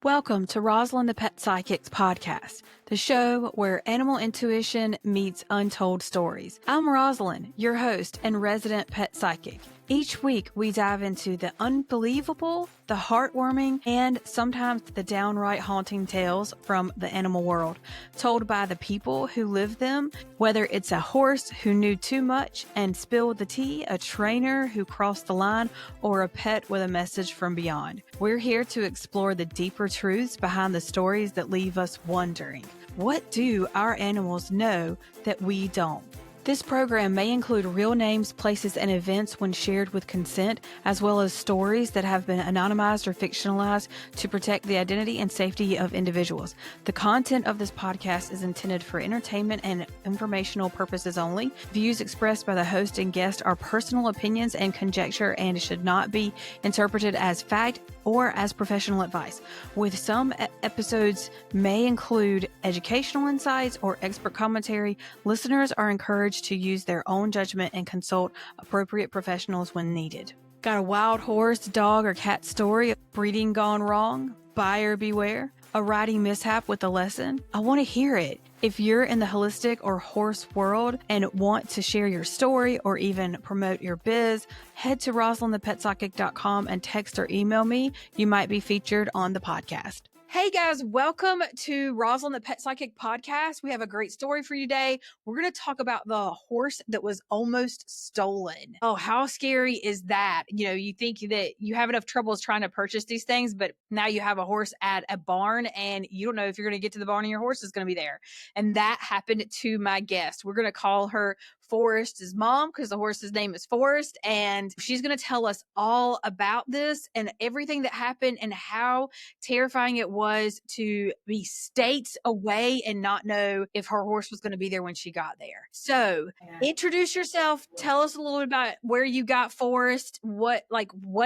Welcome to Roslyn the Pet Psychic's podcast, the show where animal intuition meets untold stories. I'm Roslyn, your host and resident pet psychic. Each week, we dive into the unbelievable, the heartwarming, and sometimes the downright haunting tales from the animal world, told by the people who live them, whether it's a horse who knew too much and spilled the tea, a trainer who crossed the line, or a pet with a message from beyond. We're here to explore the deeper truths behind the stories that leave us wondering, what do our animals know that we don't? This program may include real names, places, and events when shared with consent, as well as stories that have been anonymized or fictionalized to protect the identity and safety of individuals. The content of this podcast is intended for entertainment and informational purposes only. Views expressed by the host and guest are personal opinions and conjecture and should not be interpreted as fact or as professional advice. With some episodes may include educational insights or expert commentary, listeners are encouraged to use their own judgment and consult appropriate professionals when needed. Got a wild horse, dog, or cat story, breeding gone wrong, buyer beware, a riding mishap with a lesson? I want to hear it. If you're in the holistic or horse world and want to share your story or even promote your biz, head to roslynthepetpsychic.com and text or email me. You might be featured on the podcast. Hey guys, welcome to Roslyn the Pet Psychic podcast. We have a great story for you today. We're going to talk about the horse that was almost stolen. Oh, how scary is that? You know, you think that you have enough troubles trying to purchase these things, but now you have a horse at a barn and you don't know if you're going to get to the barn and your horse is going to be there. And that happened to my guest. We're going to call her Forrest's mom because the horse's name is Forrest, and she's going to tell us all about this and everything that happened and how terrifying it was to be states away and not know if her horse was going to be there when she got there. So introduce yourself. Tell us a little bit about where you got Forrest, what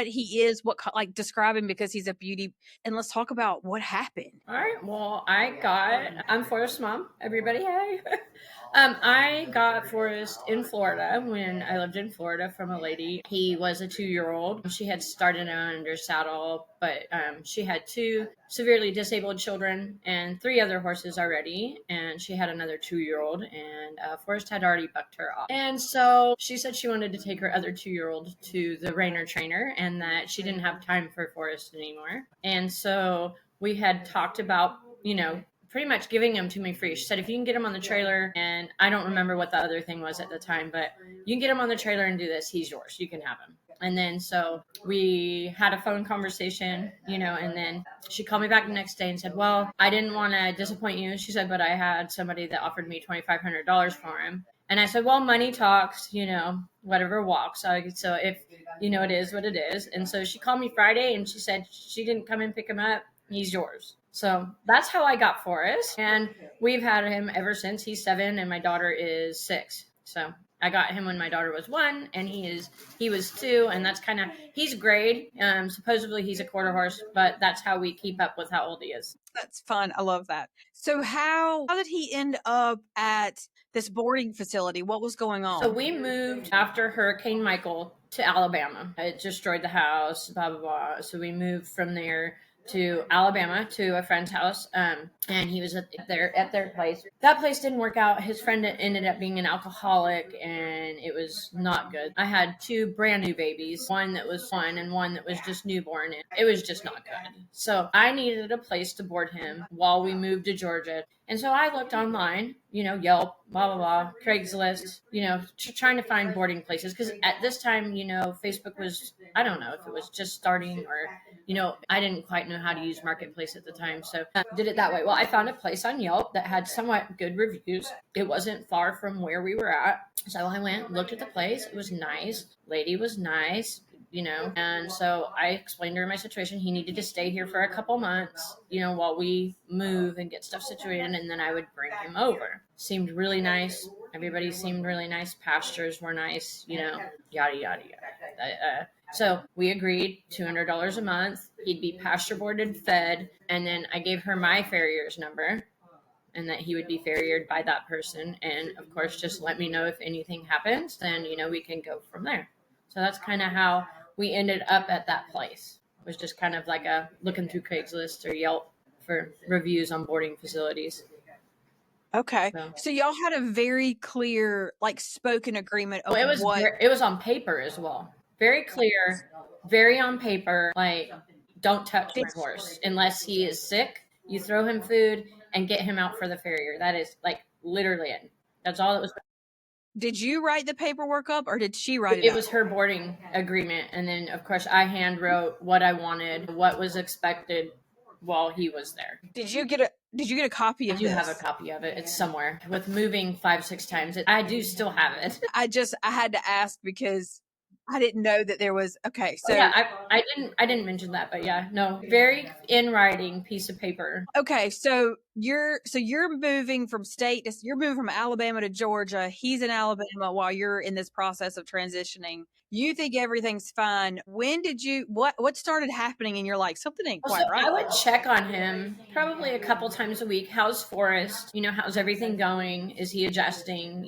he is, describe him because he's a beauty, and let's talk about what happened. All right. Well, I'm Forrest's mom. Everybody, hey. I got Forrest in Florida when I lived in Florida from a lady. He was a 2-year-old. She had started under saddle, but she had 2 severely disabled children and 3 other horses already. And she had another 2-year-old, and Forrest had already bucked her off. And so she said she wanted to take her other 2-year-old to the reiner trainer and that she didn't have time for Forrest anymore. And so we had talked about, pretty much giving him to me free. She said, if you can get him on the trailer, and I don't remember what the other thing was at the time, but you can get him on the trailer and do this. He's yours. You can have him. And then so we had a phone conversation, and then she called me back the next day and said, well, I didn't want to disappoint you. She said, but I had somebody that offered me $2,500 for him. And I said, well, money talks, whatever walks. So if, it is what it is. And so she called me Friday and she said she didn't come and pick him up. He's yours. So that's how I got Forrest. And we've had him ever since. He's 7 and my daughter is 6. So I got him when my daughter was 1 and he was 2. And that's he's grade. Supposedly he's a quarter horse, but that's how we keep up with how old he is. That's fun. I love that. So how did he end up at this boarding facility? What was going on? So we moved after Hurricane Michael to Alabama. It destroyed the house, blah, blah, blah. So we moved from there to Alabama to a friend's house. And he was at their place. That place didn't work out. His friend ended up being an alcoholic and it was not good. I had 2 brand new babies, one that was 1 and one that was just newborn. And it was just not good. So I needed a place to board him while we moved to Georgia. And so I looked online, Yelp, blah, blah, blah, Craigslist, trying to find boarding places. Because at this time, Facebook was, I don't know if it was just starting or, I didn't quite know how to use Marketplace at the time. So I did it that way. Well, I found a place on Yelp that had somewhat good reviews. It wasn't far from where we were at. So I went, looked at the place. It was nice. Lady was nice. And so I explained to her my situation. He needed to stay here for a couple months, while we move and get stuff situated, and then I would bring him over. Seemed really nice. Everybody seemed really nice. Pastures were nice, yada, yada, yada. So we agreed $200 a month. He'd be pasture boarded, fed, and then I gave her my farrier's number and that he would be farriered by that person. And of course, just let me know if anything happens, then, we can go from there. So that's kind of how we ended up at that place. was just kind of like a looking through Craigslist or Yelp for reviews on boarding facilities. Okay. So y'all had a very clear, like, spoken agreement of it was on paper as well. Very clear, very on paper. Like, don't touch my horse unless he is sick. You throw him food and get him out for the farrier. That is like literally it. That's all it was. Did you write the paperwork up, or did she write it It up? was her boarding agreement, and then of course I hand wrote what I wanted, what was expected while he was there. Did you get a copy of I do this? have a copy of it. It's somewhere. With moving 5-6 times, I do still have it. I had to ask because I didn't know that there was. Okay, so yeah, I didn't mention that, but yeah, no, very in writing piece of paper. Okay, so you're moving from you're moving from Alabama to Georgia. He's in Alabama while you're in this process of transitioning. You think everything's fine. When did what started happening and you're like, something ain't quite right? I would check on him probably a couple times a week. How's Forrest? How's everything going? Is he adjusting?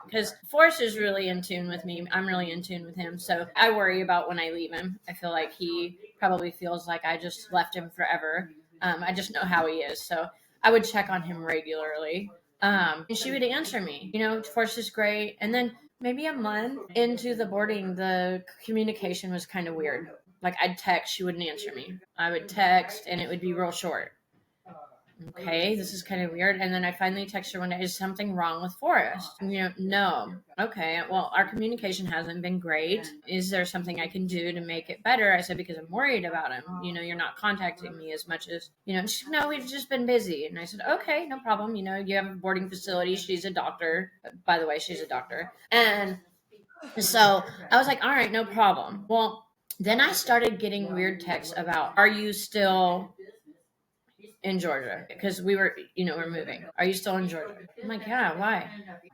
Because Forrest is really in tune with me. I'm really in tune with him. So I worry about when I leave him. I feel like he probably feels like I just left him forever. I just know how he is. So I would check on him regularly. And she would answer me, Forrest is great. And then maybe a month into the boarding, the communication was kind of weird. Like, I'd text, she wouldn't answer me. I would text and it would be real short. Okay, this is kind of weird. And then I finally text her one day, is something wrong with Forrest? No. Okay, well, our communication hasn't been great. Is there something I can do to make it better? I said, because I'm worried about him. You're not contacting me as much as, and she said, no, we've just been busy. And I said, okay, no problem. You have a boarding facility. She's a doctor. By the way, she's a doctor. And so I was like, all right, no problem. Well, then I started getting weird texts about, are you still in Georgia? Because we're moving. Are you still in Georgia? I'm like, yeah, why?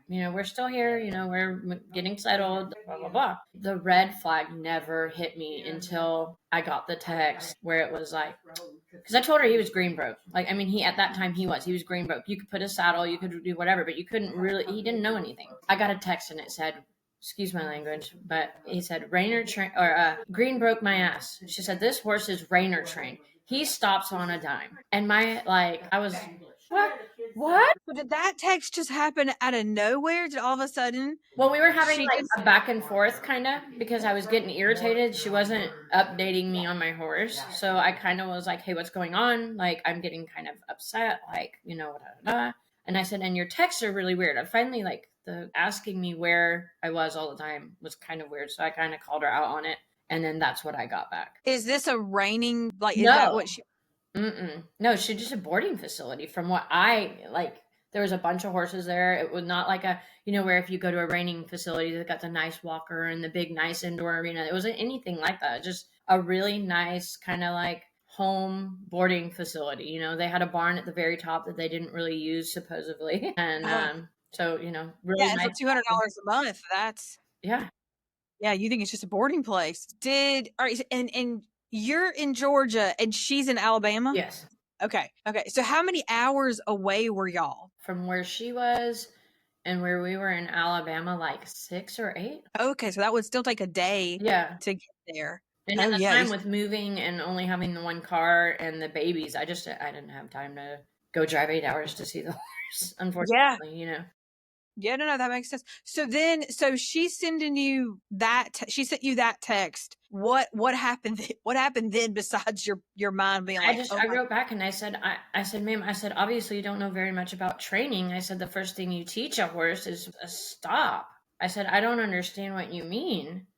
We're still here. We're getting settled, blah, blah, blah. The red flag never hit me until I got the text where it was like, because I told her he was green broke. Like, at that time he was green broke. You could put a saddle, you could do whatever, but you couldn't really, he didn't know anything. I got a text and it said, excuse my language, but he said, green broke my ass. She said, this horse is reiner trained. He stops on a dime. And I was, what? So did that text just happen out of nowhere? Did all of a sudden? Well, we were having a back and forth kind of, because I was getting irritated. She wasn't updating me on my horse. So I kind of was like, hey, what's going on? Like, I'm getting kind of upset, And I said, and your texts are really weird. I finally, the asking me where I was all the time was kind of weird. So I kind of called her out on it. And then that's what I got back. Is this a reining? No. Is that what she? No, she's just a boarding facility. From what there was a bunch of horses there. It was not like a, where if you go to a reining facility, they've got the nice walker and the big, nice indoor arena. It wasn't anything like that. Just a really nice kind of home boarding facility. They had a barn at the very top that they didn't really use supposedly. And, so, really nice. For $200 a month. That's yeah. You think it's just a boarding place? All right, and you're in Georgia and she's in Alabama? Yes. Okay. So how many hours away were y'all? From where she was and where we were in Alabama, 6 or 8. Okay, so that would still take a day to get there. And at the time with moving and only having the one car and the babies, I didn't have time to go drive 8 hours to see the horse, unfortunately, Yeah, no, that makes sense. So she's sending you she sent you that text. What happened? What happened then besides your mind being like? I wrote back and I said, ma'am, obviously you don't know very much about training. I said, the first thing you teach a horse is a stop. I said, I don't understand what you mean.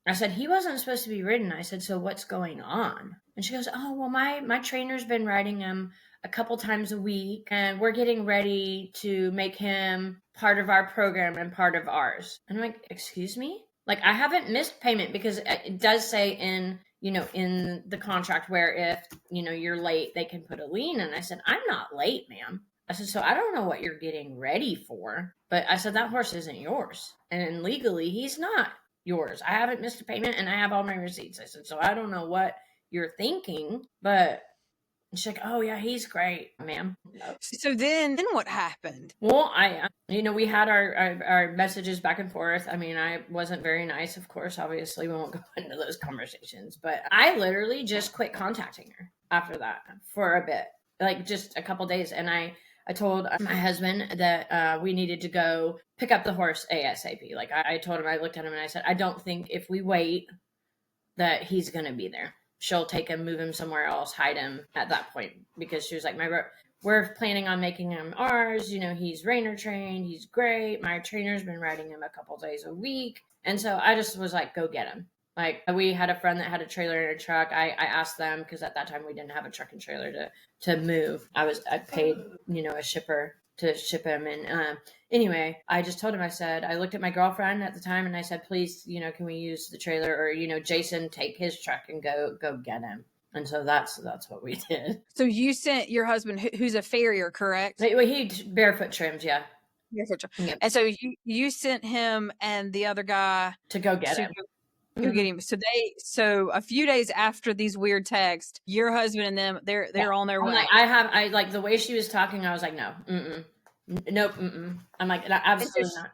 I said, he wasn't supposed to be ridden. I said, so what's going on? And she goes, oh, well, my trainer's been riding him a couple times a week, and we're getting ready to make him part of our program and part of ours. And I'm like, excuse me? I haven't missed payment, because it does say in the contract where if, you're late, they can put a lien. And I said, I'm not late, ma'am. I said, so I don't know what you're getting ready for. But I said, that horse isn't yours. And legally, he's not yours. I haven't missed a payment and I have all my receipts. I said, so I don't know what you're thinking, but And she's like, oh yeah, he's great, ma'am. So then what happened? Well, we had our messages back and forth. I mean, I wasn't very nice, of course. Obviously, we won't go into those conversations. But I literally just quit contacting her after that for a bit, like just a couple days. And I told my husband that we needed to go pick up the horse ASAP. Like I told him, I looked at him and I said, I don't think if we wait that he's going to be there. She'll take him, move him somewhere else, hide him at that point, because she was like, we're planning on making him ours. You know, he's reiner trained. He's great. My trainer's been riding him a couple days a week. And so I just was like, go get him. Like, we had a friend that had a trailer and a truck. I asked them, because at that time we didn't have a truck and trailer to move. I paid, a shipper to ship him. And anyway, I just told him, I said, I looked at my girlfriend at the time and I said, please, can we use the trailer, or, Jason, take his truck and go get him. And so that's what we did. So you sent your husband, who's a farrier, correct? He barefoot trims, yeah. Barefoot trim. Yep. And so you sent him and the other guy to go get him. Go get him. So a few days after these weird texts, your husband and them, they're on their way. I like the way she was talking. I was like, no, nope. I'm like, absolutely not.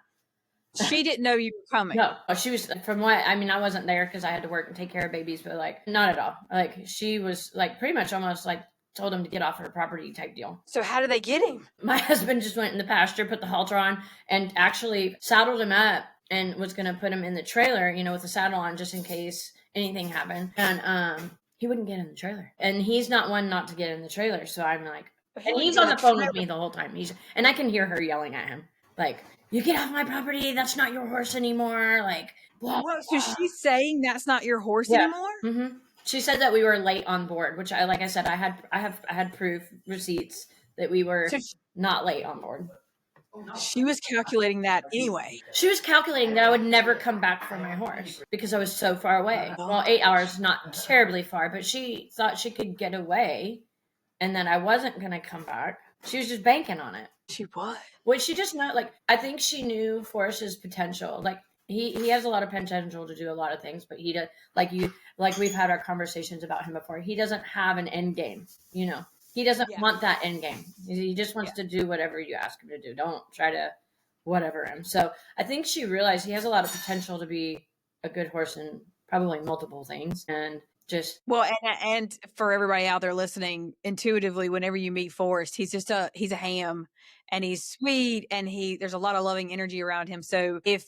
She didn't know you were coming. No, she was, from what, I mean, I wasn't there because I had to work and take care of babies, but like, not at all. Like, she was like, pretty much almost like told him to get off her property type deal. So how did they get him? My husband just went in the pasture, put the halter on, and actually saddled him up and was going to put him in the trailer, with the saddle on, just in case anything happened. And he wouldn't get in the trailer. And he's not one not to get in the trailer. So I'm like, and he's on the phone with me the whole time. And I can hear her yelling at him, like, you get off my property. That's not your horse anymore. Like, blah, blah. So she's saying that's not your horse anymore? Mm-hmm. She said that we were late on board, which like I said, I had proof, receipts that we were not late on board. She was calculating that anyway. She was calculating that I would never come back for my horse because I was so far away. Well, 8 hours, not terribly far, but she thought she could get away and that I wasn't going to come back. She was just banking on it. She was. Well, she just know, like, I think she knew Forrest's potential. Like, he has a lot of potential to do a lot of things, but he does, like we've had our conversations about him before. He doesn't have an end game, He doesn't want that end game. He just wants to do whatever you ask him to do. Don't try to whatever him. So I think she realized he has a lot of potential to be a good horse in probably multiple things. And just and for everybody out there listening, intuitively, whenever you meet Forrest, he's a ham, and he's sweet, and there's a lot of loving energy around him. So if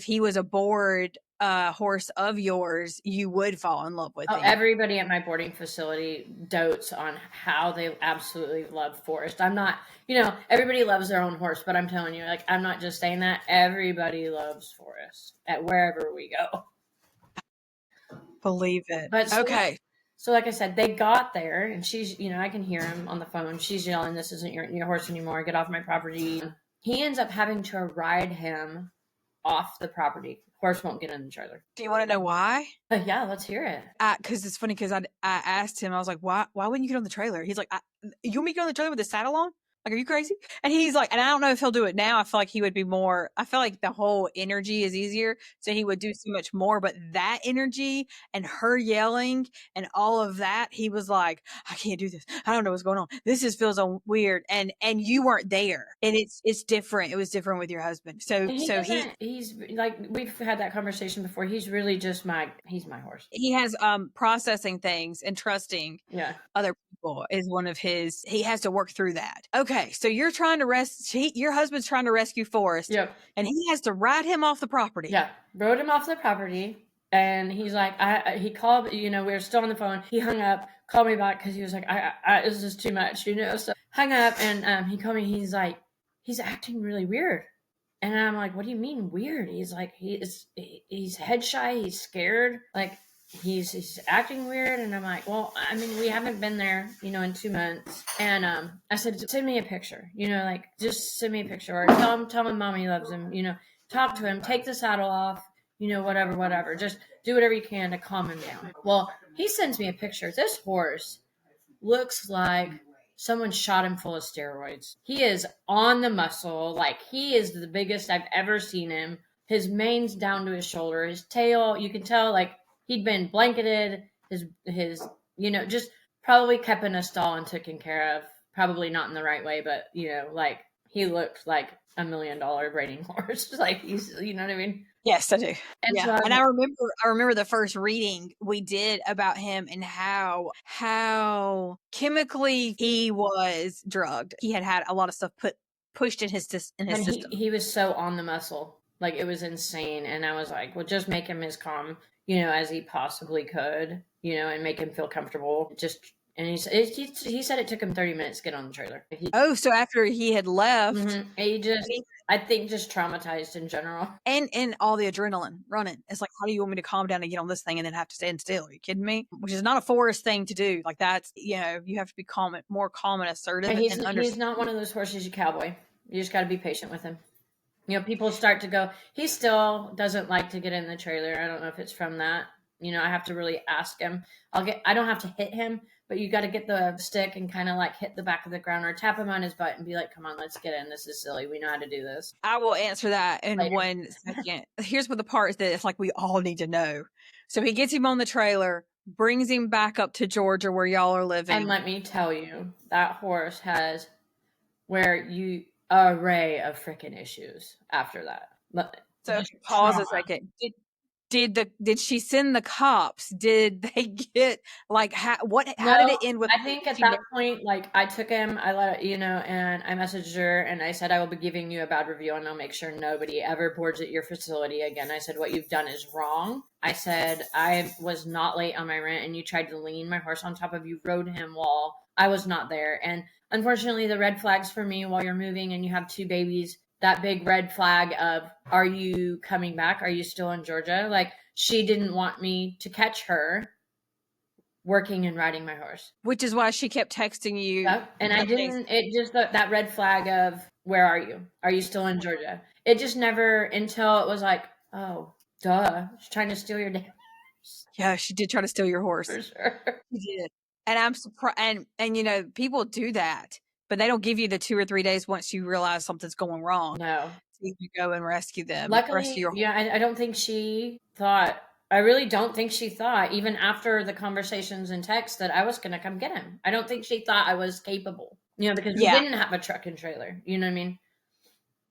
he was a bored horse of yours, you would fall in love with him. Everybody at my boarding facility dotes on how they absolutely love Forrest. I'm not, everybody loves their own horse, but I'm telling you, like, I'm not just saying that. Everybody loves Forrest at wherever we go. Believe it. But okay. So like I said, they got there, and she's, I can hear him on the phone. She's yelling, "This isn't your horse anymore. Get off my property." He ends up having to ride him off the property. Horse won't get in the trailer. Do you want to know why? Yeah, let's hear it. Because it's funny, because I asked him, I was like, why wouldn't you get on the trailer? He's like, you want me to get on the trailer with the saddle on? Like, are you crazy? And he's like, and I don't know if he'll do it now. I feel like he would be more, I feel like the whole energy is easier. So he would do so much more. But that energy and her yelling and all of that, he was like, I can't do this. I don't know what's going on. This just feels so weird. And you weren't there. And it's different. It was different with your husband. He's like, we've had that conversation before. He's really just he's my horse. He has processing things and trusting other people is one of his, he has to work through that. Okay, so you're trying to your husband's trying to rescue Forrest. Yep. And he has to ride him off the property. Yeah, rode him off the property. And he's like, he called, we were still on the phone. He hung up, called me back because he was like, this is too much, So hung up, and he called me. He's like, he's acting really weird. And I'm like, what do you mean weird? He's like, he's head shy. He's scared. Like, he's acting weird. And I'm like, well, I mean, we haven't been there, in 2 months. And I said, send me a picture, like, just send me a picture, or tell him mommy loves him, talk to him, take the saddle off, whatever. Just do whatever you can to calm him down. Well, he sends me a picture. This horse looks like someone shot him full of steroids. He is on the muscle. Like, he is the biggest I've ever seen him. His mane's down to his shoulder. His tail, you can tell, like, he'd been blanketed. His just probably kept in a stall and taken care of. Probably not in the right way, but like he looked like $1 million breeding horse. Like he's, you know what I mean? Yes, I do. And Yeah. so And I remember the first reading we did about him and how chemically he was drugged. He had a lot of stuff pushed in his system. he was so on the muscle. Like it was insane. And I was like, well, just make him as calm, as he possibly could, and make him feel comfortable. And he said it took him 30 minutes to get on the trailer. So after he had left, I think just traumatized in general. And all the adrenaline running. It's like, how do you want me to calm down and get on this thing and then have to stand still? Are you kidding me? Which is not a Forrest thing to do. Like that's, you have to be more calm and assertive. And he's not one of those horses you cowboy. You just got to be patient with him. People start to go, he still doesn't like to get in the trailer. I don't know if it's from that. I have to really ask him. I don't have to hit him, but you got to get the stick and kind of like hit the back of the ground or tap him on his butt and be like, come on, let's get in. This is silly. We know how to do this. I will answer that in 1 second. Here's what the part is that it's like we all need to know. So he gets him on the trailer, brings him back up to Georgia where y'all are living. And let me tell you, that horse has array of freaking issues after that. So pause a second. Did she send the cops? Did they get how did it end with? I think at that point, like I took him, I let it, and I messaged her and I said, I will be giving you a bad review and I'll make sure nobody ever boards at your facility again. I said, what you've done is wrong. I said, I was not late on my rent and you tried to lean my horse on top of you, rode him while I was not there. And unfortunately, the red flags for me while you're moving and you have 2 babies, that big red flag of, are you coming back? Are you still in Georgia? Like she didn't want me to catch her working and riding my horse. Which is why she kept texting you. Yep. And I didn't, it just, that red flag of, where are you? Are you still in Georgia? It just never, until it was like, oh, duh. She's trying to steal your damn horse. Yeah, she did try to steal your horse. For sure. She did. And I'm surprised. And people do that. But they don't give you the 2 or 3 days once you realize something's going wrong. No. So you go and rescue them. Luckily, I don't think she thought, I really don't think she thought, even after the conversations and text, that I was going to come get him. I don't think she thought I was capable, because we didn't have a truck and trailer. You know what I mean?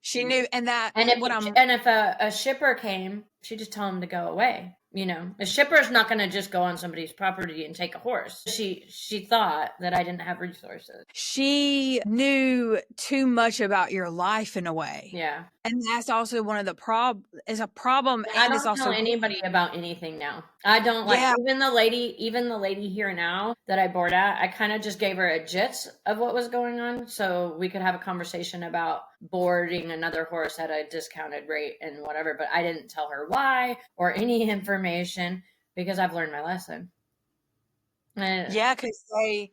She knew, and if a shipper came, she'd just tell him to go away. A shipper is not going to just go on somebody's property and take a horse. She thought that I didn't have resources. She knew too much about your life in a way. Yeah. And that's also one of the problem. I don't tell anybody about anything now. I don't even the lady here now that I board at, I kind of just gave her a gist of what was going on so we could have a conversation about boarding another horse at a discounted rate and whatever, but I didn't tell her why or any information because I've learned my lesson. Yeah, because I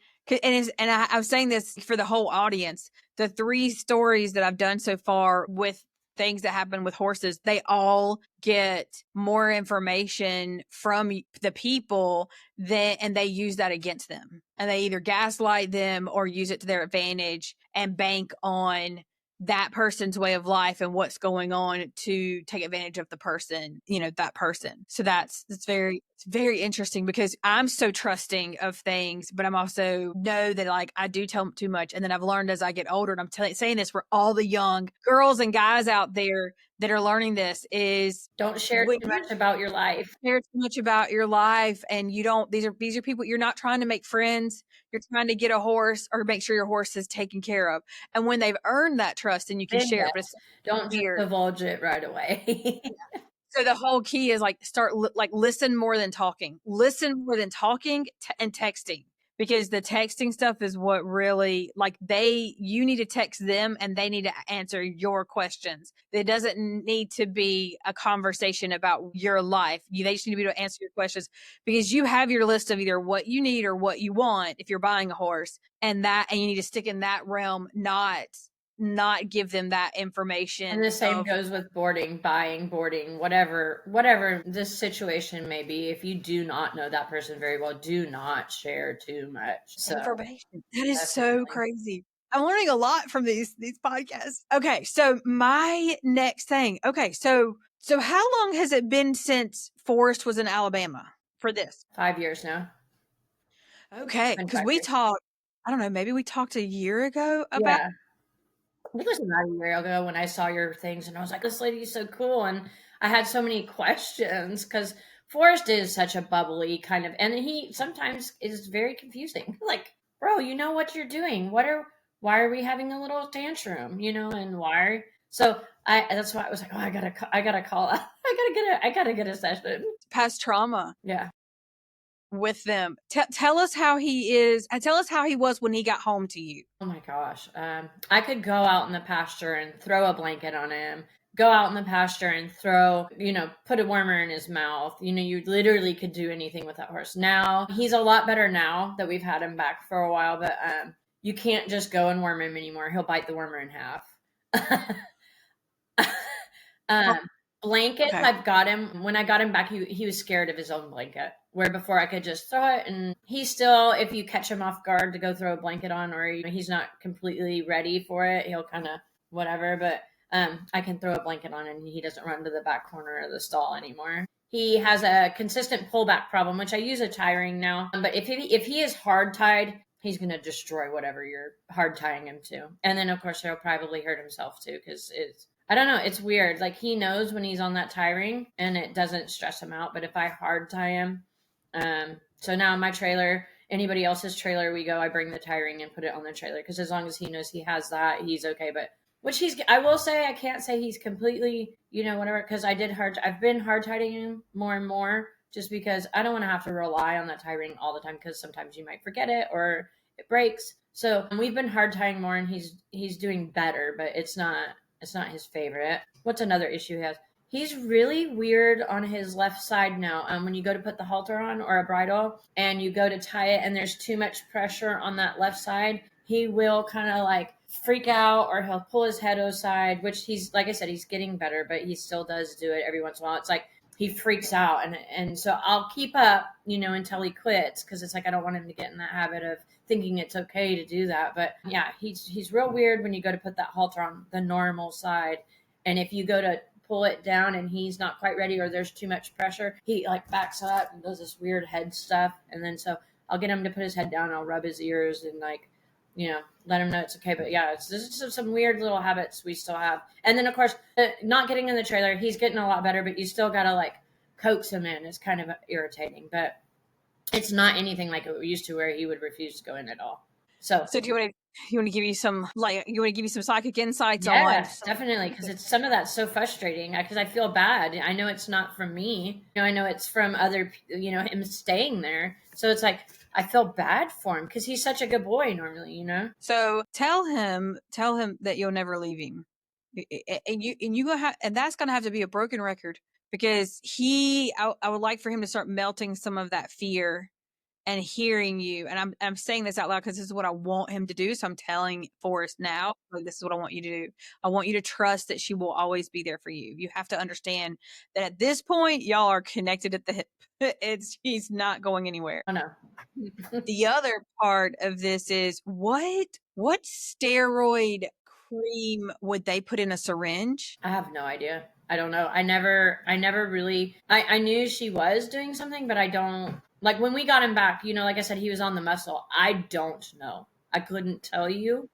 was saying this for the whole audience. The 3 stories that I've done so far with things that happen with horses, they all get more information from the people and they use that against them. And they either gaslight them or use it to their advantage and bank on that person's way of life and what's going on to take advantage of the person, that person. So it's very interesting because I'm so trusting of things, but I'm also know that I do tell them too much. And then I've learned as I get older, and I'm saying this for all the young girls and guys out there that are learning this is don't share too much about your life. Share too much about your life. And these are people, you're not trying to make friends. You're trying to get a horse or make sure your horse is taken care of. And when they've earned that trust, then you can share it. But don't just divulge it right away. So the whole key is listen more than talking. Listen more than talking and texting. Because the texting stuff is what really, you need to text them and they need to answer your questions. It doesn't need to be a conversation about your life. They just need to be able to answer your questions because you have your list of either what you need or what you want if you're buying a horse, and you need to stick in that realm, not give them that information. And the same goes with buying, whatever this situation may be. If you do not know that person very well, do not share too much information. That is so crazy. I'm learning a lot from these podcasts. Okay, so my next thing. Okay, so how long has it been since Forrest was in Alabama for this? 5 years now. Okay, because we talked, I don't know, maybe we talked a year ago about. Yeah. I think it was about a year ago when I saw your things and I was like, this lady is so cool. And I had so many questions because Forrest is such a bubbly kind of, and he sometimes is very confusing. Like, bro, you know what you're doing. Why are we having a little tantrum, and so that's why I was like, oh, I gotta call, I gotta get a session. Past trauma. Yeah. With them. Tell us how he is. Tell us how he was when he got home to you. Oh my gosh. I could go out in the pasture and throw a blanket on him, go out in the pasture and put a wormer in his mouth. You literally could do anything with that horse. Now, he's a lot better now that we've had him back for a while, but you can't just go and worm him anymore. He'll bite the wormer in half. Blankets, okay. I've got him. When I got him back, he was scared of his own blanket. Where before I could just throw it, and he still, if you catch him off guard to go throw a blanket on, or he's not completely ready for it, he'll kind of whatever. But I can throw a blanket on, and he doesn't run to the back corner of the stall anymore. He has a consistent pullback problem, which I use a tie ring now. But if he is hard tied, he's going to destroy whatever you're hard tying him to. And then, of course, he'll probably hurt himself too, because I don't know. It's weird. Like, he knows when he's on that tie ring and it doesn't stress him out. But if I hard tie him, so now my trailer, anybody else's trailer, I bring the tie ring and put it on the trailer. Because as long as he knows he has that, he's okay. But I will say, I can't say he's completely, whatever. Because I've been hard tying him more and more, just because I don't want to have to rely on that tie ring all the time. Because sometimes you might forget it or it breaks. So we've been hard tying more, and he's doing better. But it's not his favorite. What's another issue he has? He's really weird on his left side now. When you go to put the halter on or a bridle and you go to tie it and there's too much pressure on that left side, he will kind of like freak out, or he'll pull his head aside, which he's, like I said, he's getting better, but he still does do it every once in a while. It's like he freaks out. And so I'll keep up, until he quits, because it's like I don't want him to get in that habit of thinking it's okay to do that. But yeah, he's real weird when you go to put that halter on the normal side. And if you go to pull it down and he's not quite ready, or there's too much pressure, he like backs up and does this weird head stuff. And then so I'll get him to put his head down, I'll rub his ears and let him know it's okay. But yeah, this is some weird little habits we still have. And then of course, not getting in the trailer, he's getting a lot better, but you still gotta like coax him in. It's kind of irritating, but it's not anything like it used to where he would refuse to go in at all. So do you want to give you some psychic insights on? Yes, definitely, because it's some of that's so frustrating, because I feel bad. I know it's not from me. I know it's from other, him staying there. So it's like I feel bad for him because he's such a good boy normally, So tell him that you'll never leave him, and that's gonna have to be a broken record, because I would like for him to start melting some of that fear and hearing you. And I'm saying this out loud because this is what I want him to do. So I'm telling Forrest now, like, this is what I want you to do. I want you to trust that she will always be there for you. You have to understand that at this point, y'all are connected at the hip. He's not going anywhere. Oh, no. The other part of this is what steroid cream would they put in a syringe? I have no idea. I don't know. I never really, I knew she was doing something, but I don't, like when we got him back, like I said, he was on the muscle. I don't know. I couldn't tell you.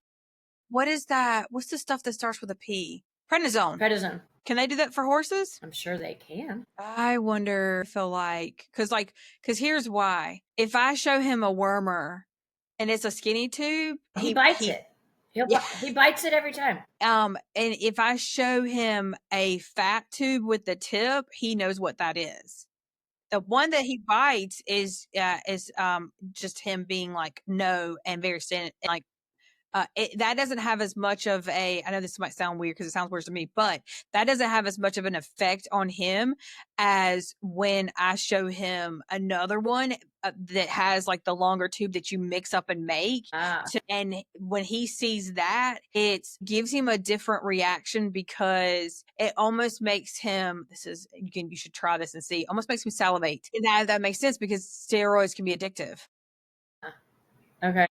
What is that? What's the stuff that starts with a P? Prednisone. Can they do that for horses? I'm sure they can. I wonder if because here's why. If I show him a wormer and it's a skinny tube, he bites it. He bites it every time. And if I show him a fat tube with the tip, he knows what that is. The one that he bites is just him being like no and very like that doesn't have as much of a, I know this might sound weird because it sounds weird to me, but that doesn't have as much of an effect on him as when I show him another one that has like the longer tube that you mix up and make. And when he sees that, it gives him a different reaction, because it almost makes him, you should try this and see, almost makes him salivate. And that makes sense because steroids can be addictive. Okay.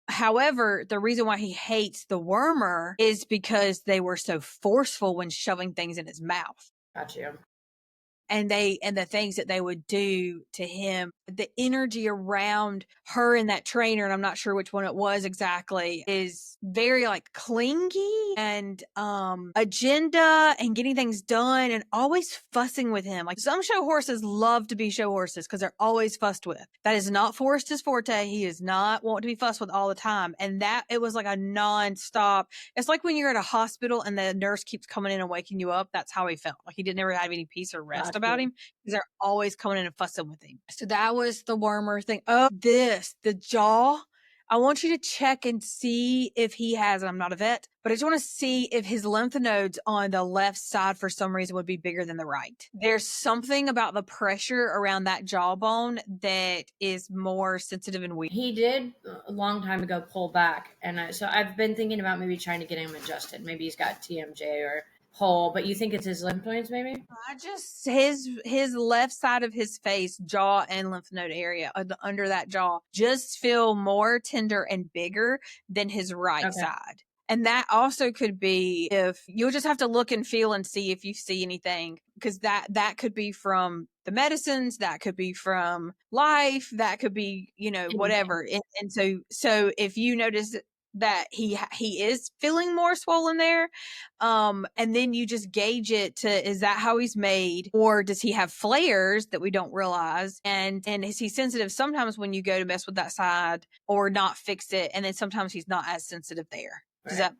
However, the reason why he hates the wormer is because they were so forceful when shoving things in his mouth. Got you. and the things that they would do to him, the energy around her and that trainer, and I'm not sure which one it was exactly, is very like clingy and agenda and getting things done and always fussing with him. Like some show horses love to be show horses because they're always fussed with. That is not Forrest's forte. He is not want to be fussed with all the time. And that it was like a non-stop. It's like when you're at a hospital and the nurse keeps coming in and waking you up. That's how he felt. Like he didn't ever have any peace or rest about him because they're always coming in and fussing with him. So that was the wormer thing. Oh, the jaw. I want you to check and see if he has, and I'm not a vet, but I just want to see if his lymph nodes on the left side for some reason would be bigger than the right. There's something about the pressure around that jawbone that is more sensitive and weak. He did a long time ago pull back, and so I've been thinking about maybe trying to get him adjusted. Maybe he's got TMJ or whole, but you think it's his lymph nodes maybe? Just his left side of his face, jaw and lymph node area under that jaw just feel more tender and bigger than his right side. And that also could be if you'll just have to look and feel and see if you see anything, because that could be from the medicines, that could be from life, that could be, whatever. And so if you notice that he is feeling more swollen there, and then you just gauge it to, is that how he's made, or does he have flares that we don't realize, and is he sensitive sometimes when you go to mess with that side or not fix it, and then sometimes he's not as sensitive there. Does that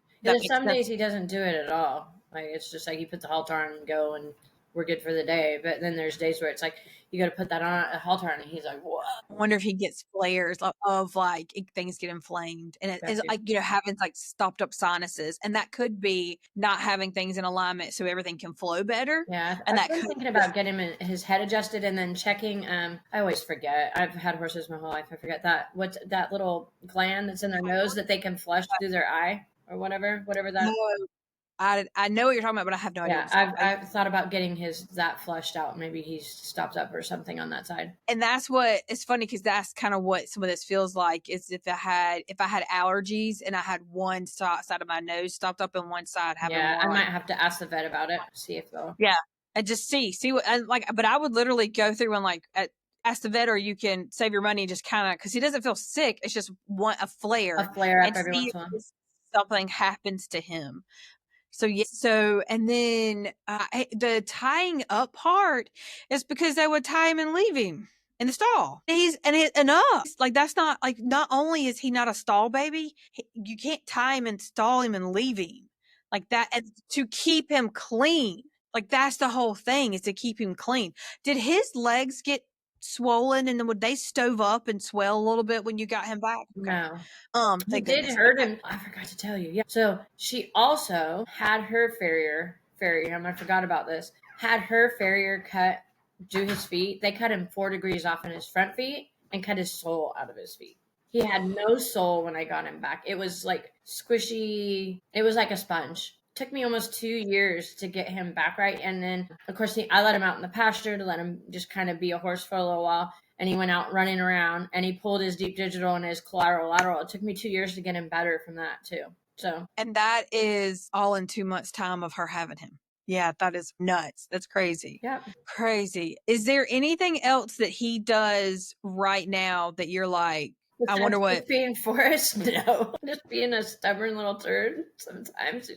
some days he doesn't do it at all. Like it's just like you put the halter on and go and we're good for the day. But then there's days where it's like you got to put that on a halter on, and he's like, "What?" I wonder if he gets flares of like things get inflamed, and it is like having like stopped up sinuses, and that could be not having things in alignment so everything can flow better. Yeah, and I've been thinking about getting his head adjusted and then checking. I always forget. I've had horses my whole life. I forget that what's that little gland that's in their nose that they can flush through their eye or whatever that. No. I know what you're talking about, but I have no idea. Yeah, I've thought about getting that flushed out. Maybe he's stopped up or something on that side. And that's what it's funny, because that's kind of what some of this feels like. Is if I had allergies and I had one side of my nose stopped up and one side having more. I might have to ask the vet about it. See if they'll. Yeah, and just see what, and like. But I would literally go through and like ask the vet, or you can save your money, just kind of, because he doesn't feel sick. It's just a flare up every once in a while. Something happens to him. So, and then the tying up part is because they would tie him and leave him in the stall. Enough. Like, that's not, like, not only is he not a stall baby, you can't tie him and stall him and leave him like that, and to keep him clean. Like, that's the whole thing, is to keep him clean. Did his legs get swollen, and then would they stove up and swell a little bit when you got him back? Okay. No. It did hurt him. I forgot to tell you. Yeah. So she also had her farrier, I forgot about this, had her farrier do his feet. They cut him 4 degrees off in his front feet and cut his sole out of his feet. He had no sole when I got him back. It was like squishy. It was like a sponge. Took me almost 2 years to get him back right. And then, of course, I let him out in the pasture to let him just kind of be a horse for a little while. And he went out running around, and he pulled his deep digital and his collateral lateral. It took me 2 years to get him better from that, too. So, and that is all in 2 months' time of her having him. Yeah, that is nuts. That's crazy. Yeah. Crazy. Is there anything else that he does right now that you're like, I wonder what? Being Forrest? No. Just being a stubborn little turd sometimes.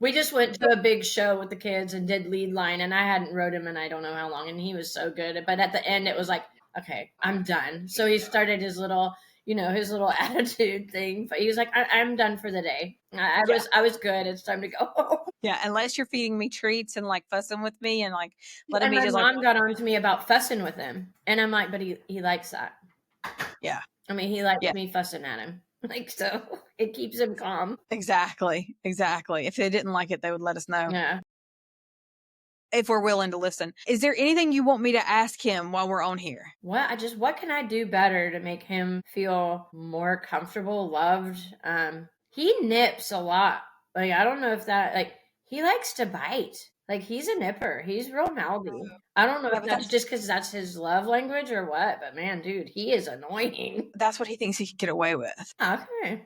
We just went to a big show with the kids and did lead line, and I hadn't rode him in I don't know how long, and he was so good. But at the end, it was like, okay, I'm done. So he started his little attitude thing. But he was like, I'm done for the day. I was good. It's time to go. Yeah, unless you're feeding me treats and like fussing with me and like letting me just. My mom got on to me about fussing with him, and I'm like, but he likes that. Yeah. I mean, he likes me fussing at him. Like, so it keeps him calm. Exactly. If they didn't like it, they would let us know. Yeah. If we're willing to listen. Is there anything you want me to ask him while we're on here? What can I do better to make him feel more comfortable, loved? He nips a lot. Like, I don't know if that, like, he likes to bite. Like, he's a nipper. He's real mouthy. I don't know if that's just because that's his love language or what, but man, dude, he is annoying. That's what he thinks he can get away with. Okay.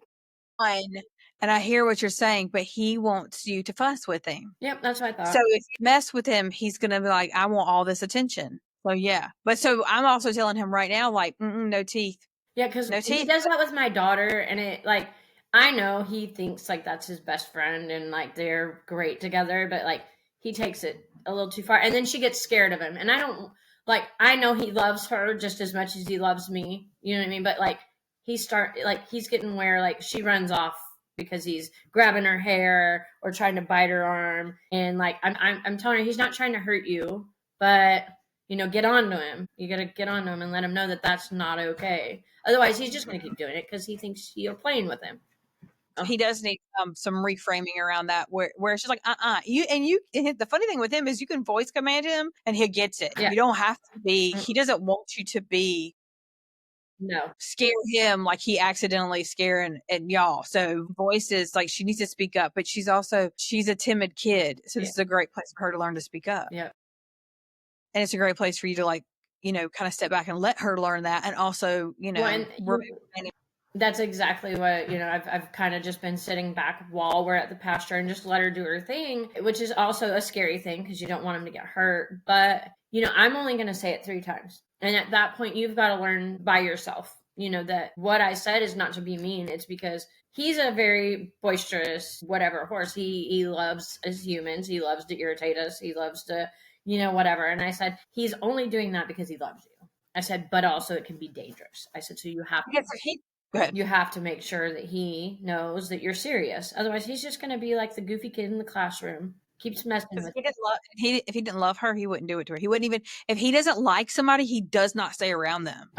And I hear what you're saying, but he wants you to fuss with him. Yep, that's what I thought. So if you mess with him, he's going to be like, I want all this attention. So yeah. But so I'm also telling him right now, like, no teeth. Yeah, because No he teeth. does that with my daughter, and it like I know he thinks like that's his best friend and like they're great together, but like he takes it a little too far, and then she gets scared of him. And I don't like I know he loves her just as much as he loves me. You know what I mean? But like he's getting where like she runs off because he's grabbing her hair or trying to bite her arm, and like I'm telling her he's not trying to hurt you, but get on to him. You got to get on to him and let him know that that's not okay. Otherwise, he's just going to keep doing it because he thinks you're playing with him. He does need some reframing around that where she's like, the funny thing with him is you can voice command him and he gets it. Yeah. You don't have to be, he doesn't want you to be scare him like he accidentally scaring and y'all. So voice is like, she needs to speak up, but she's a timid kid. So this is a great place for her to learn to speak up. Yeah. And it's a great place for you to like, kind of step back and let her learn that. And also, that's exactly what, I've kind of just been sitting back while we're at the pasture and just let her do her thing, which is also a scary thing because you don't want him to get hurt. But, I'm only going to say it 3 times. And at that point, you've got to learn by yourself, that what I said is not to be mean. It's because he's a very boisterous, whatever horse. He loves as humans. He loves to irritate us. He loves to, whatever. And I said, he's only doing that because he loves you. I said, but also it can be dangerous. I said, so you have to make sure that he knows that you're serious. Otherwise, he's just going to be like the goofy kid in the classroom. Keeps messing with if he didn't love her, he wouldn't do it to her. He wouldn't even, if he doesn't like somebody, he does not stay around them.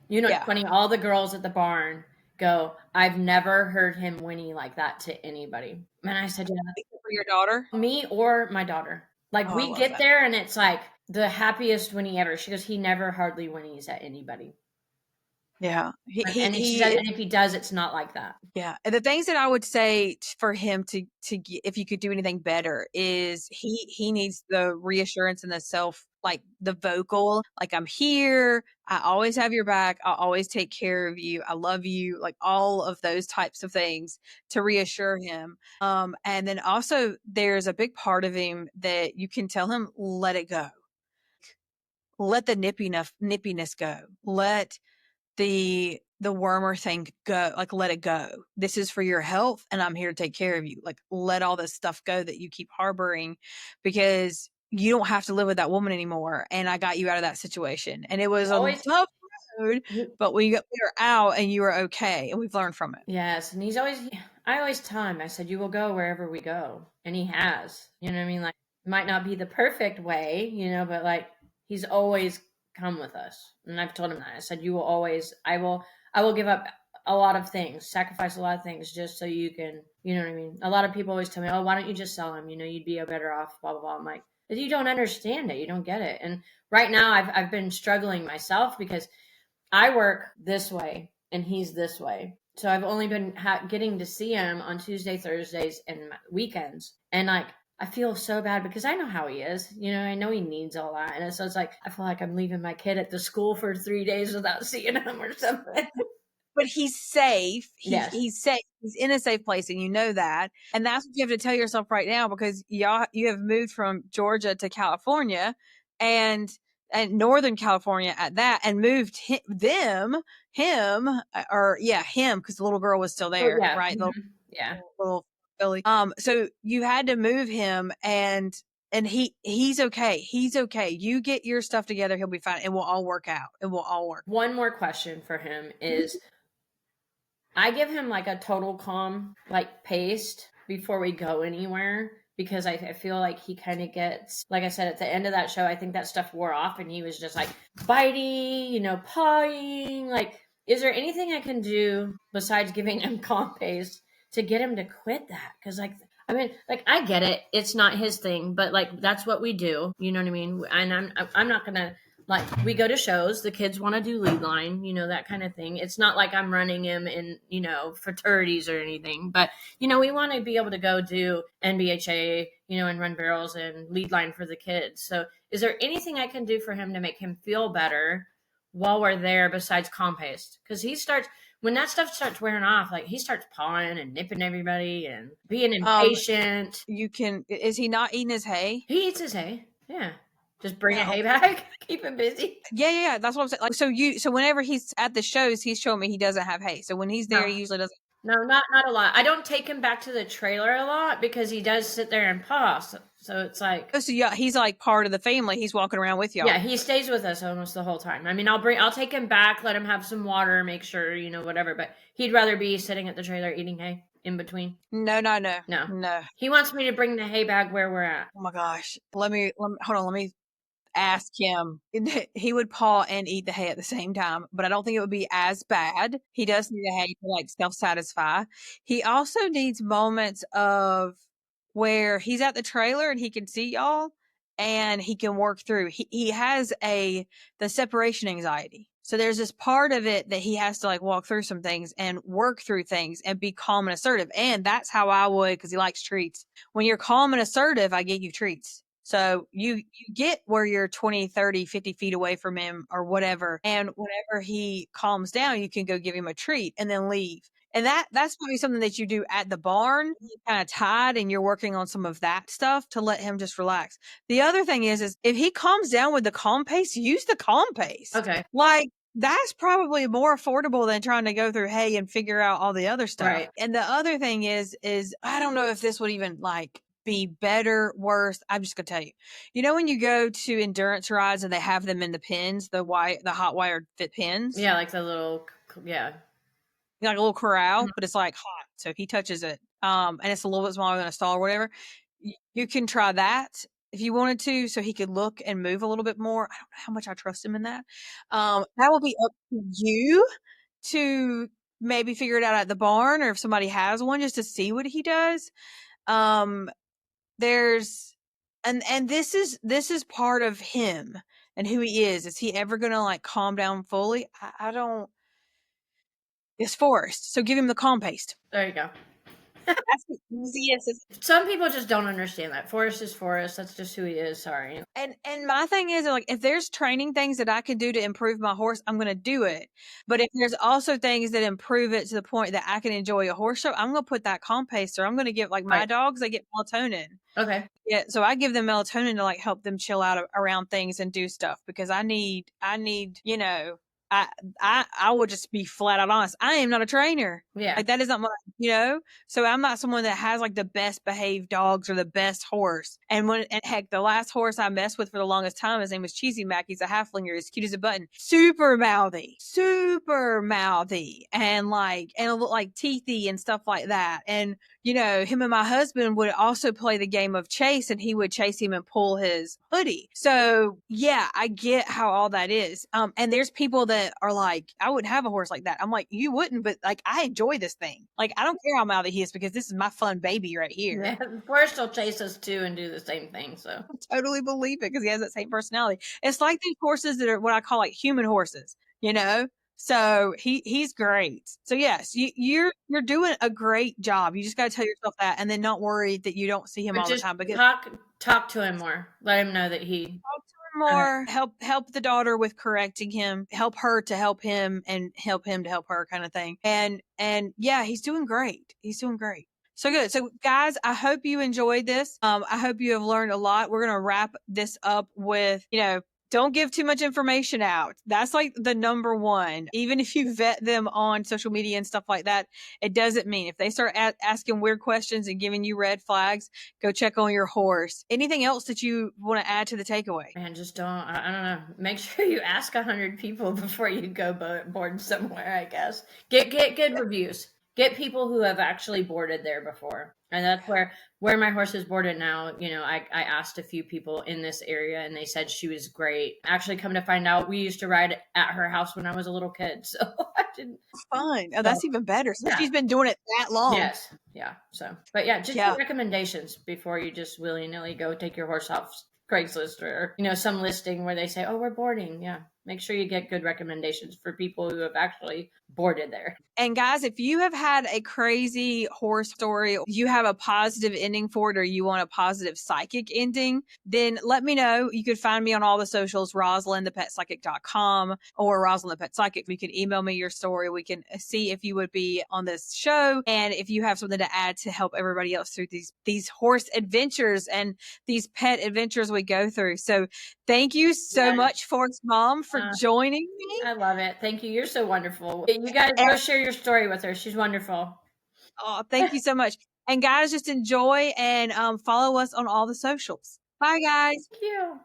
It's funny. All the girls at the barn go, I've never heard him whinny like that to anybody. And I said, for your daughter? Me or my daughter. Like we get there and it's like the happiest whinny ever. She goes, he never hardly whinnies at anybody. Yeah. And if he does, it's not like that. Yeah. And the things that I would say for him to if you could do anything better is he needs the reassurance and the self, like the vocal, like I'm here. I always have your back. I'll always take care of you. I love you. Like all of those types of things to reassure him. And then also there's a big part of him that you can tell him, let it go. Let the nippiness go. Let the wormer thing go, like let it go. This is for your health and I'm here to take care of you. Like let all this stuff go that you keep harboring because you don't have to live with that woman anymore. And I got you out of that situation. And it was a tough road, but we were out and you were okay. And we've learned from it. Yes. And I always tell him, I said, you will go wherever we go. And he has, you know what I mean? Like it might not be the perfect way, but like he's always come with us. And I've told him that. I said, I will give up a lot of things, sacrifice a lot of things just so you can, you know what I mean? A lot of people always tell me, oh, why don't you just sell him? You'd be better off, blah, blah, blah. I'm like, you don't understand it. You don't get it. And right now I've been struggling myself because I work this way and he's this way. So I've only been getting to see him on Tuesday, Thursdays, and weekends. And like, I feel so bad because I know how he is. I know he needs all that. And so it's like, I feel like I'm leaving my kid at the school for 3 days without seeing him or something. But he's safe. Yes. He's safe. He's in a safe place. And you know that. And that's what you have to tell yourself right now because you have moved from Georgia to California and Northern California at that and moved him, because the little girl was still there, right? Mm-hmm. Little Billy. So you had to move him and he's okay. He's okay. You get your stuff together. He'll be fine. It will all work out. It will all work. One more question for him is I give him like a total calm, like paste before we go anywhere. Because I feel like he kind of gets, like I said, at the end of that show, I think that stuff wore off and he was just like biting, pawing. Like, is there anything I can do besides giving him calm paste to get him to quit that? Because I get it. It's not his thing, but like, that's what we do. You know what I mean? And I'm not going to, like, we go to shows, the kids want to do lead line, that kind of thing. It's not like I'm running him in, fraternities or anything, but, we want to be able to go do NBHA, and run barrels and lead line for the kids. So is there anything I can do for him to make him feel better while we're there besides calm paste? Because when that stuff starts wearing off, like he starts pawing and nipping everybody and being Um, impatient. is he not eating his hay? He eats his hay. Yeah. Just bring a Yeah, hay bag, keep him busy. yeah. That's what I'm saying. Like, so whenever he's at the shows, he's showing me he doesn't have hay. So when he's there, he No. usually doesn't. No, not a lot. I don't take him back to the trailer a lot because he does sit there and paw. So it's like, Oh, so yeah, he's like part of the family. He's walking around with y'all. yeah, he stays with us almost the whole time. I mean, I'll take him back, let him have some water, make sure, whatever, but he'd rather be sitting at the trailer eating hay in between. No. He wants me to bring the hay bag where we're at. Oh my gosh. Let me hold on. Let me ask him. He would paw and eat the hay at the same time, but I don't think it would be as bad. He does need the hay to like self-satisfy. He also needs moments of where he's at the trailer and he can see y'all and he can work through. He has the separation anxiety. So there's this part of it that he has to like walk through some things and work through things and be calm and assertive. And that's how I would, because he likes treats. When you're calm and assertive, I get you treats. So you get where you're 20, 30, 50 feet away from him or whatever. And whenever he calms down, you can go give him a treat and then leave. And that's probably something that you do at the barn, kind of tied, and you're working on some of that stuff to let him just relax. The other thing is if he calms down with the calm pace, use the calm pace. Okay. Like, that's probably more affordable than trying to go through hay and figure out all the other stuff. Right. And the other thing is I don't know if this would even like be better, worse. I'm just gonna tell you. You know when you go to endurance rides and they have them in the pins, the hot wired fit pins? Yeah, like the little, yeah. Like a little corral, but it's like hot. So if he touches it, and it's a little bit smaller than a stall or whatever, you can try that if you wanted to, so he could look and move a little bit more. I don't know how much I trust him in that. That will be up to you to maybe figure it out at the barn, or if somebody has one, just to see what he does. There's and this is part of him and who he is. Is he ever gonna like calm down fully? I don't. It's forced, so give him the calm paste. There you go. That's the easiest. Some people just don't understand that. Forrest is Forrest. That's just who he is. Sorry. And my thing is, like, if there's training things that I can do to improve my horse, I'm going to do it. But if there's also things that improve it to the point that I can enjoy a horse show, I'm going to put that calm paste, or I'm going to give, like, my dogs, they get melatonin. Okay. Yeah, so I give them melatonin to like help them chill out around things and do stuff, because I need, I would just be flat out honest. I am not a trainer. Yeah. Like, that is not my, so I'm not someone that has like the best behaved dogs or the best horse. And heck, the last horse I messed with for the longest time, his name was Cheesy Mac. He's a halflinger. He's cute as a button. Super mouthy, and a little like teethy and stuff like that. And, him and my husband would also play the game of chase, and he would chase him and pull his hoodie. So yeah, I get how all that is. And there's people that are like, I wouldn't have a horse like that. I'm like, you wouldn't, but like, I enjoy this thing. Like, I don't care how mouthy he is, because this is my fun baby right here. Yeah. Forrest will chase us too and do the same thing. So I totally believe it, because he has that same personality. It's like these horses that are what I call like human horses, So he's great. So yes, you're doing a great job. You just got to tell yourself that, and then not worry that you don't see him all the time. Because talk to him more. Let him know that he talk to him more. Help the daughter with correcting him. Help her to help him, and help him to help her, kind of thing. And yeah, he's doing great. So good. So guys, I hope you enjoyed this. I hope you have learned a lot. We're gonna wrap this up with don't give too much information out. That's like the number one. Even if you vet them on social media and stuff like that, it doesn't mean if they start asking weird questions and giving you red flags, go check on your horse. Anything else that you want to add to the takeaway? Man, just don't, I don't know. Make sure you ask 100 people before you go board somewhere, I guess. Get good reviews. Get people who have actually boarded there before. And that's where my horse is boarded now. I asked a few people in this area, and they said she was great. Actually, come to find out, we used to ride at her house when I was a little kid. So I didn't. Fine. Oh, that's even better. So she's been doing it that long. Yes. Yeah. So, but yeah, just get recommendations before you just willy-nilly go take your horse off Craigslist or, some listing where they say, oh, we're boarding. Yeah. Make sure you get good recommendations for people who have actually boarded there. And guys, if you have had a crazy horse story, you have a positive ending for it, or you want a positive psychic ending, then let me know. You could find me on all the socials, roslynthepetpsychic.com or Roslyn the Pet Psychic. You can email me your story. We can see if you would be on this show and if you have something to add to help everybody else through these horse adventures and these pet adventures we go through. So thank you so much, Forrest Mom, for joining me. I love it. Thank you. You're so wonderful. You guys go share your story with her. She's wonderful. Oh, thank you so much. And guys, just enjoy and follow us on all the socials. Bye, guys. Thank you.